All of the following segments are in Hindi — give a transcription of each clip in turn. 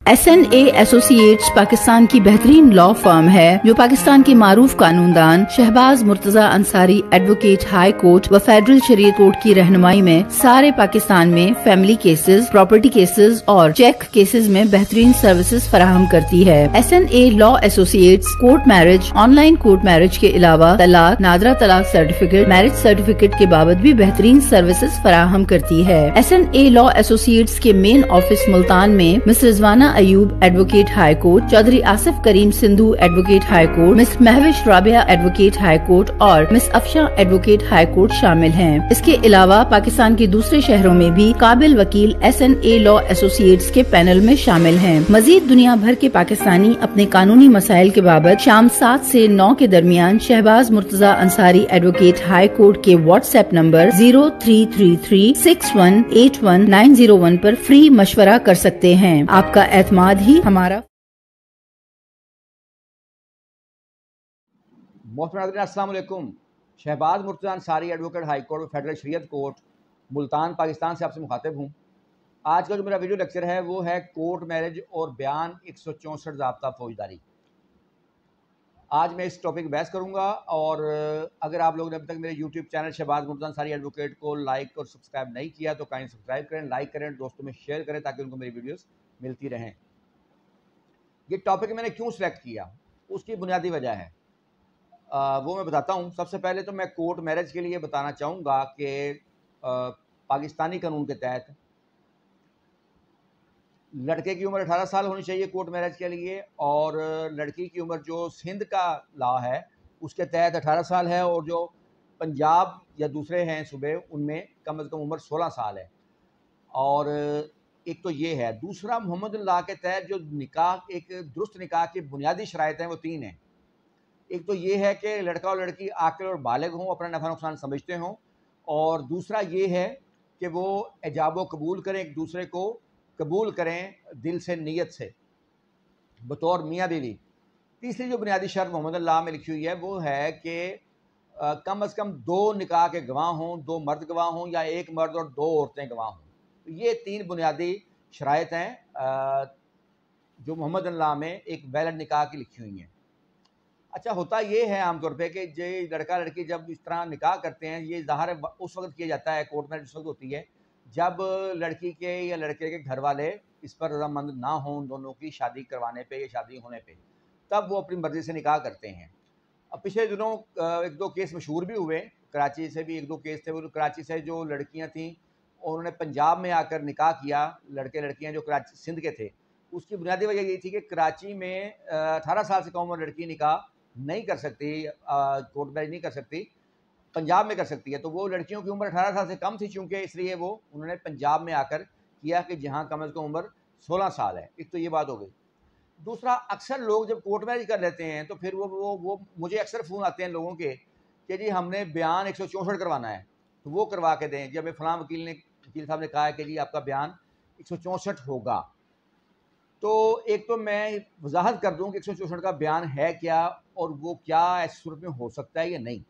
SNA एसोसिएट्स पाकिस्तान की बेहतरीन लॉ फर्म है जो पाकिस्तान के मारूफ कानूनदान Shahbaz Murtaza Ansari advocate high court व फेडरल शरीयत कोर्ट की रहनुमाई में सारे पाकिस्तान में फैमिली केसेस, प्रॉपर्टी केसेस और चेक केसेस में बेहतरीन सर्विसेज फराहम करती है। SNA law associates court marriage, online court marriage के अलावा तलाक, नादरा तलाक सर्टिफिकेट, मैरिज सर्टिफिकेट के बाबत भी बेहतरीन सर्विसेज फराहम करती है। SNA लॉ एसोसिएट्स के मेन ऑफिस मुल्तान में miss Rizwana Ayub advocate high court, Chaudhry Asif Karim Sindhu advocate high court, miss Mahvish Rabia advocate high court और miss Afsha advocate high court शामिल हैं। इसके अलावा पाकिस्तान के दूसरे शहरों में भी काबिल वकील SNA लॉ एसोसिएट्स के पैनल में शामिल हैं। मजीद दुनिया भर के पाकिस्तानी अपने कानूनी मसाइल के बाबत शाम 7 से 9 के दरमियान Shahbaz Murtaza Ansari advocate high court के WhatsApp नंबर 0333618191 पर फ्री मशवरा कर सकते हैं। आपका एतमाद ही हमारा। अस्सलाम वालेकुम। Shahbaz Murtaza Ansari advocate high court federal शरीयत कोर्ट मुल्तान पाकिस्तान से आपसे मुखातिब हूँ। आज का जो मेरा वीडियो लेक्चर है वो है कोर्ट मैरिज और बयान 164 ज़ाब्ता फौजदारी। आज मैं इस टॉपिक बहस करूँगा और अगर आप लोगों ने अभी तक मेरे YouTube channel Shahbaz Murtaza Ansari advocate को लाइक और सब्सक्राइब नहीं किया तो काइंड सब्सक्राइब करें, लाइक करें, दोस्तों में शेयर करें ताकि उनको मेरी वीडियोस मिलती रहें। ये टॉपिक मैंने क्यों सिलेक्ट किया, उसकी बुनियादी वजह है वो मैं बताता हूँ। सबसे पहले तो मैं कोर्ट मैरिज के लिए बताना चाहूँगा कि पाकिस्तानी कानून के तहत लड़के की उम्र 18 साल होनी चाहिए कोर्ट मैरिज के लिए, और लड़की की उम्र जो सिंध का लॉ है उसके तहत 18 साल है, और जो पंजाब या दूसरे हैं सूबे उनमें कम से कम उम्र 16 साल है। और एक तो ये है। दूसरा, मोहम्मद लॉ के तहत जो निकाह, एक दुरुस्त निकाह की बुनियादी शराइत हैं वो 3 हैं। एक तो ये है कि लड़का और लड़की आकिल और बालिग हों, अपना नफ़ा नुकसान समझते हों, और दूसरा ये है कि वो एजाब कबूल करें, एक दूसरे को कबूल करें दिल से, नीयत से, बतौर मियाँ बीवी। तीसरी जो बुनियादी शर्त मोहम्मद लॉ में लिखी हुई है वो है कि कम से कम 2 निकाह के गवाह हों, 2 मर्द गवाह हों या 1 मर्द और 2 औरतें गवाह हों। तो ये 3 बुनियादी शराइत हैं जो मोहम्मद लॉ में एक वैलिड निकाह की लिखी हुई हैं। अच्छा, होता ये है आमतौर पे कि जो लड़का लड़की जब इस तरह निकाह करते हैं, ये ज़ाहिर है उस वक्त किया जाता है, कोर्ट मैरिज उस वक्त होती है जब लड़की के या लड़के के घर वाले इस पर रजामंद ना हों दोनों की शादी करवाने पे या शादी होने पे, तब वो अपनी मर्ज़ी से निकाह करते हैं। अब पिछले दिनों 1-2 केस मशहूर भी हुए, कराची से भी 1-2 केस थे। वो कराची से जो लड़कियां थीं उन्होंने पंजाब में आकर निकाह किया, लड़के लड़कियां जो कराची सिंध के थे। उसकी बुनियादी वजह ये थी कि कराची में 18 साल से कम उम्र लड़की निकाह नहीं कर सकती, कोर्ट मैरिज नहीं कर सकती, पंजाब में कर सकती है। तो वो लड़कियों की उम्र 18 साल से कम थी चूँकि, इसलिए वो उन्होंने पंजाब में आकर किया कि जहाँ कम से कम उम्र 16 साल है। एक तो ये बात हो गई। दूसरा, अक्सर लोग जब कोर्ट मैरिज कर लेते हैं तो फिर वो मुझे अक्सर फ़ोन आते हैं लोगों के कि जी हमने बयान 164 करवाना है तो वो करवा के दें। जब फलां वकील साहब ने कहा है कि जी आपका बयान 164 होगा, तो एक तो मैं वजाहत कर दूं कि 164 का बयान है क्या और वो क्या ऐसी सूरत में हो सकता है या नहीं।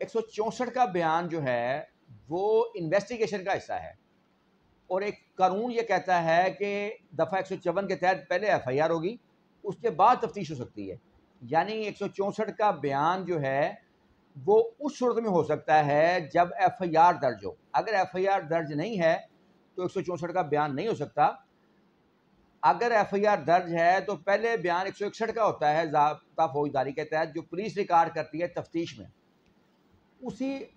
164 का बयान जो है वो इन्वेस्टिगेशन का हिस्सा है, और एक कानून ये कहता है कि दफ़ा 154 के तहत पहले FIR होगी, उसके बाद तफ्तीश हो सकती है। यानी 164 का बयान जो है वो उस सूरत में हो सकता है जब FIR दर्ज हो। अगर FIR दर्ज नहीं है तो 164 का बयान नहीं हो सकता। अगर FIR दर्ज है तो पहले बयान 161 का होता है ज़ाब्ता फौजदारी के तहत, जो पुलिस रिकॉर्ड करती है तफ्तीश में। उसी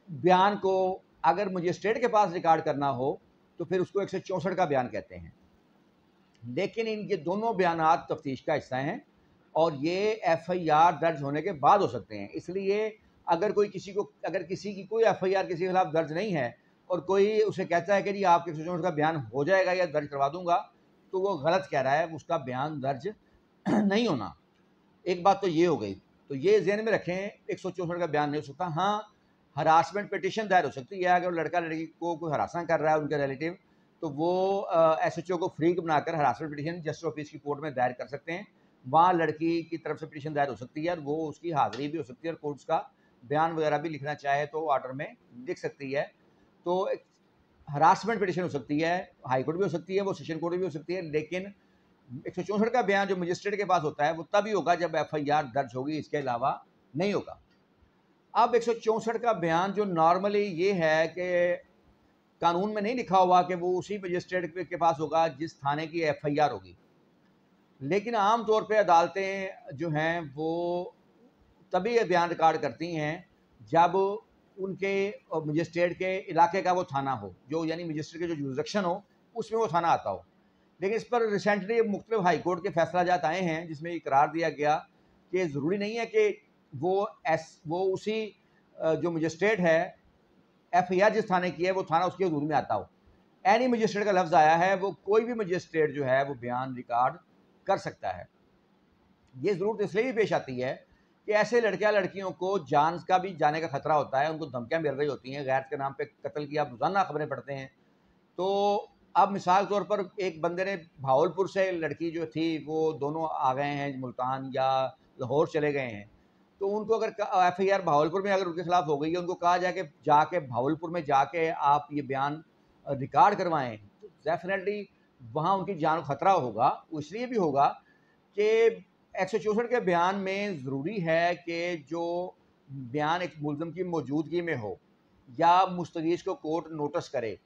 बयान को अगर मजिस्ट्रेट के पास रिकॉर्ड करना हो तो फिर उसको 164 का बयान कहते हैं। लेकिन ये दोनों बयानात तफ्तीश का हिस्सा हैं और ये FIR दर्ज होने के बाद हो सकते हैं। इसलिए अगर किसी की कोई FIR किसी के खिलाफ दर्ज नहीं है और कोई उसे कहता है कि जी आपके 164 का बयान हो जाएगा या दर्ज करवा दूंगा, तो वो गलत कह रहा है, उसका बयान दर्ज नहीं होना। एक बात तो ये हो गई, तो ये ज़हन में रखें, 164 का बयान नहीं हो सकता। हाँ, हरासमेंट पिटिशन दायर हो सकती है। अगर लड़का लड़की को कोई हरासा कर रहा है उनके रिलेटिव, तो वो SHO को फ्री बनाकर हरासमेंट पिटिशन जस्टिस ऑफिस की कोर्ट में दायर कर सकते हैं। वहाँ लड़की की तरफ से पिटिशन दायर हो सकती है और वो उसकी हाज़िरी भी हो सकती है और कोर्ट का बयान वगैरह भी लिखना चाहे तो ऑर्डर में लिख सकती है। तो हरासमेंट पिटिशन हो सकती है, हाई कोर्ट भी हो सकती है, वो सेशन कोर्ट भी हो सकती है, लेकिन 164 का बयान जो मजिस्ट्रेट के पास होता है वो तभी होगा जब एफआईआर दर्ज होगी, इसके अलावा नहीं होगा। अब 164 का बयान जो नॉर्मली ये है कि कानून में नहीं लिखा हुआ कि वो उसी मजिस्ट्रेट के पास होगा जिस थाने की एफआईआर होगी, लेकिन आम तौर पे अदालतें जो हैं वो तभी ये बयान रिकॉर्ड करती हैं जब उनके मजिस्ट्रेट के इलाके का वो थाना हो, जो यानी मजिस्ट्रेट के जो जुरिसडिक्शन हो उसमें वो थाना आता हो। लेकिन इस पर रिसेंटली मुख्तलिफ हाई कोर्ट के फैसला जात आए हैं जिसमें ये करार दिया गया कि ज़रूरी नहीं है कि वो उसी जो मजिस्ट्रेट है एफआईआर जिस थाने की है वो थाना उसके हदूद में आता हो। एनी मजिस्ट्रेट का लफ्ज़ आया है, वो कोई भी मजिस्ट्रेट जो है वो बयान रिकॉर्ड कर सकता है। ये ज़रूरत इसलिए भी पेश आती है कि ऐसे लड़कियों को जान का भी जाने का खतरा होता है, उनको धमकियाँ मिल रही होती हैं, गैर के नाम पे कत्ल की आप रोज़ाना खबरें पढ़ते हैं। तो अब मिसाल तौर पर एक बंदे ने भावलपुर से लड़की जो थी वो दोनों आ गए हैं मुल्तान या लाहौर चले गए हैं, तो उनको अगर एफआईआर भावलपुर में अगर उनके खिलाफ हो गई है, उनको कहा जाए कि जाके भावलपुर में जाके आप ये बयान रिकॉर्ड करवाएं, तो डेफिनेटली वहाँ उनकी जान को खतरा होगा। वो इसलिए भी होगा कि 164 के बयान में ज़रूरी है कि जो बयान एक मुलज़म की मौजूदगी में हो या मुस्तगीज को कोर्ट नोटिस करे,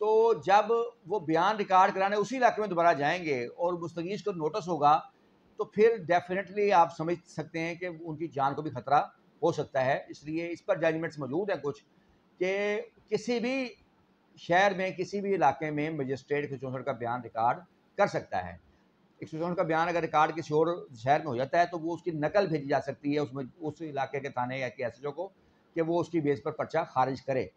तो जब वो बयान रिकॉर्ड कराने उसी इलाके में दोबारा जाएंगे और मुस्तगीज को नोटिस होगा, तो फिर डेफिनेटली आप समझ सकते हैं कि उनकी जान को भी खतरा हो सकता है। इसलिए इस पर जजमेंट्स मौजूद हैं कुछ कि किसी भी शहर में किसी भी इलाके में मजिस्ट्रेट 164 का बयान रिकॉर्ड कर सकता है। 164 का बयान अगर रिकॉर्ड किसी और शहर में हो जाता है तो वो उसकी नकल भेजी जा सकती है उसमें उस इलाके के थाने या के एसएचओ को कि वो उसकी बेस पर पर्चा खारिज करे।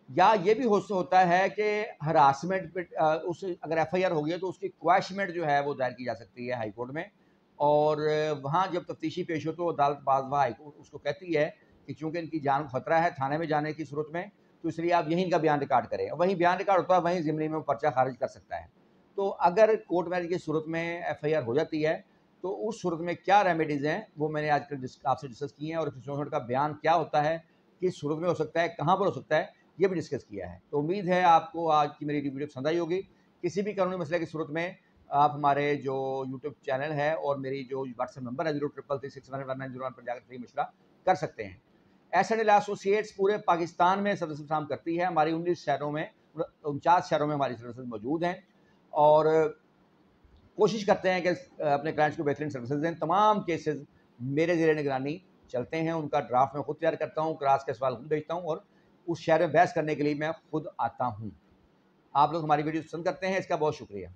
या ये भी होता है कि हरासमेंट पे उस अगर एफआईआर हो गई है तो उसकी क्वैशमेंट जो है वो दायर की जा सकती है हाई कोर्ट में, और वहाँ जब तफ्तीशी पेश हो तो अदालत बाज़ हाई कोर्ट उसको कहती है कि चूँकि इनकी जान को खतरा है थाने में जाने की सूरत में, तो इसलिए आप यहीं इनका बयान रिकॉर्ड करें। वहीं बयान रिकॉर्ड होता है, वहीं ज़िम्नी में वो पर्चा खारिज कर सकता है। तो अगर कोर्ट मैरिज की सूरत में एफआईआर हो जाती है तो उस सूरत में क्या रेमेडीज़ हैं वो मैंने आजकल आपसे डिस्कस किए हैं, और 164 का बयान क्या होता है, किस सूरत में हो सकता है, कहाँ पर हो सकता है, ये भी डिस्कस किया है। तो उम्मीद है आपको आज की मेरी वीडियो पसंद आई होगी। किसी भी कानूनी मसले की सूरत में आप हमारे जो यूट्यूब चैनल है और मेरी जो व्हाट्सएप नंबर है 0333611901 पर जाकर सही मशवरा कर सकते हैं। एसएनए लॉ एसोसिएट्स पूरे पाकिस्तान में सर्विसेज काम करती है। हमारी 19 शहरों में 49 शहरों में हमारी सर्विसेज मौजूद हैं और कोशिश करते हैं कि अपने क्लाइंट्स को बेहतरीन सर्विसेज दें। तमाम केसेस मेरे ज़ेरे निगरानी चलते हैं, उनका ड्राफ्ट मैं खुद तैयार करता हूँ, क्लास के सवाल खुद भेजता हूँ और उस शहर में बहस करने के लिए मैं खुद आता हूँ। आप लोग हमारी वीडियो पसंद करते हैं, इसका बहुत शुक्रिया।